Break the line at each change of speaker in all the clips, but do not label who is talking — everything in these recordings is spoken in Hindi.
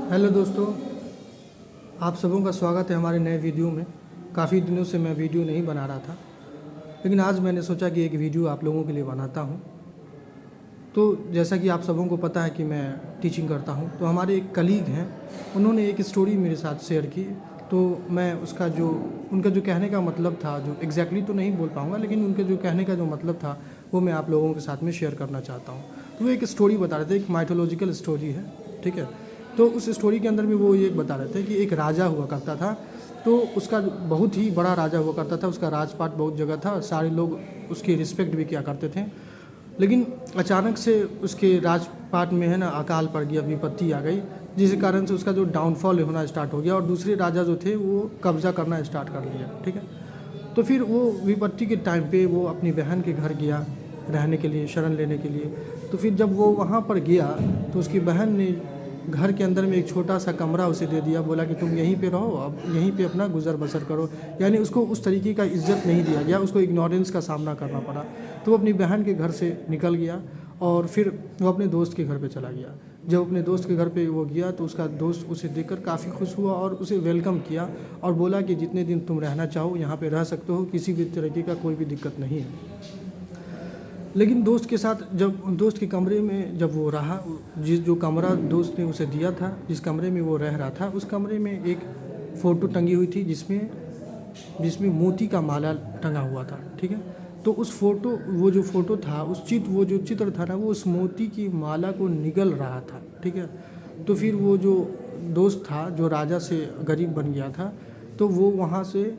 हेलो दोस्तों, आप सबों का स्वागत है हमारे नए वीडियो में। काफ़ी दिनों से मैं वीडियो नहीं बना रहा था, लेकिन आज मैंने सोचा कि एक वीडियो आप लोगों के लिए बनाता हूं। तो जैसा कि आप सबों को पता है कि मैं टीचिंग करता हूं, तो हमारे एक कलीग हैं, उन्होंने एक स्टोरी मेरे साथ शेयर की। तो मैं उनका जो कहने का मतलब था, जो एग्जैक्टली तो नहीं बोल पाऊँगा, लेकिन उनके जो कहने का जो मतलब था वो मैं आप लोगों के साथ में शेयर करना चाहता हूँ। तो वो एक स्टोरी बता रहे थे, एक माइथोलॉजिकल स्टोरी है, ठीक है। तो उस स्टोरी के अंदर में वो ये बता रहे थे कि एक राजा हुआ करता था। तो उसका बहुत ही बड़ा राजा हुआ करता था, उसका राजपाट बहुत जगह था, सारे लोग उसकी रिस्पेक्ट भी किया करते थे। लेकिन अचानक से उसके राजपाट में है ना अकाल पड़ गया, विपत्ति आ गई, जिस कारण से उसका जो डाउनफॉल होना स्टार्ट हो गया और दूसरे राजा जो थे वो कब्जा करना स्टार्ट कर लिया, ठीक है। तो फिर वो विपत्ति के टाइम पे वो अपनी बहन के घर गया रहने के लिए, शरण लेने के लिए। तो फिर जब वो वहाँ पर गया तो उसकी बहन ने घर के अंदर में एक छोटा सा कमरा उसे दे दिया, बोला कि तुम यहीं पे रहो, अब यहीं पे अपना गुजर बसर करो। यानी उसको उस तरीके का इज्जत नहीं दिया गया, उसको इग्नोरेंस का सामना करना पड़ा। तो वो अपनी बहन के घर से निकल गया और फिर वो अपने दोस्त के घर पे चला गया। जब अपने दोस्त के घर पे वो गया तो उसका दोस्त उसे देखकर काफ़ी खुश हुआ और उसे वेलकम किया और बोला कि जितने दिन तुम रहना चाहो यहाँ पे रह सकते हो, किसी भी तरीके का कोई भी दिक्कत नहीं है। लेकिन दोस्त के साथ जब दोस्त के कमरे में जब वो रहा, जो कमरा दोस्त ने उसे दिया था, जिस कमरे में वो रह रहा था, उस कमरे में एक फ़ोटो टंगी हुई थी जिसमें जिसमें मोती का माला टंगा हुआ था, ठीक है। तो वो जो फ़ोटो था, वो जो चित्र था ना, वो उस मोती की माला को निगल रहा था, ठीक है। तो फिर वो जो दोस्त था, जो राजा से गरीब बन गया था, तो वो वहाँ से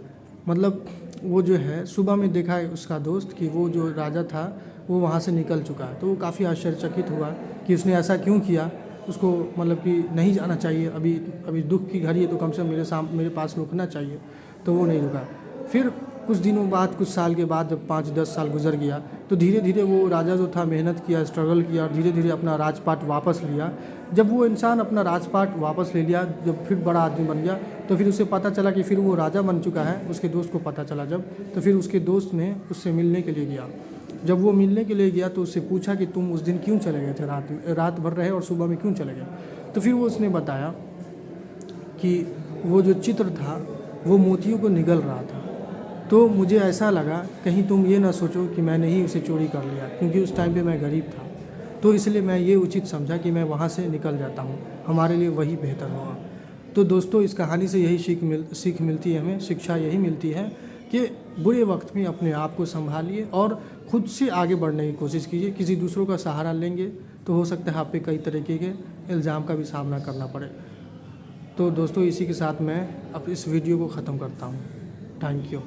मतलब वो जो है सुबह में देखा है उसका दोस्त कि वो जो राजा था वो वहाँ से निकल चुका है। तो वो काफ़ी आश्चर्यचकित हुआ कि उसने ऐसा क्यों किया, उसको मतलब कि नहीं जाना चाहिए, अभी अभी दुख की घड़ी है तो कम से कम मेरे पास रुकना चाहिए। तो वो नहीं रुका। फिर कुछ दिनों बाद, कुछ साल के बाद, जब 5-10 साल गुजर गया तो धीरे धीरे वो राजा जो था मेहनत किया, स्ट्रगल किया और धीरे धीरे अपना राजपाट वापस लिया। जब वो इंसान अपना राजपाट वापस ले लिया, जब फिर बड़ा आदमी बन गया, तो फिर उसे पता चला कि फिर वो राजा बन चुका है। उसके दोस्त को पता चला जब, तो फिर उसके दोस्त ने उससे मिलने के लिए गया। जब वो मिलने के लिए गया तो उससे पूछा कि तुम उस दिन क्यों चले गए थे, रात भर रहे और सुबह में क्यों चले गए। तो फिर वो उसने बताया कि वो जो चित्र था वो मोतियों को निगल रहा था। तो मुझे ऐसा लगा कहीं तुम ये ना सोचो कि मैंने ही उसे चोरी कर लिया, क्योंकि उस टाइम पे मैं गरीब था। तो इसलिए मैं ये उचित समझा कि मैं वहाँ से निकल जाता हूँ, हमारे लिए वही बेहतर होगा। तो दोस्तों, इस कहानी से यही सीख मिलती है, हमें शिक्षा यही मिलती है कि बुरे वक्त में अपने आप को संभालिए और खुद से आगे बढ़ने की कोशिश कीजिए। किसी दूसरों का सहारा लेंगे तो हो सकता है आप पे कई तरीके के इल्ज़ाम का भी सामना करना पड़े। तो दोस्तों, इसी के साथ मैं अब इस वीडियो को ख़त्म करता हूँ। Thank you.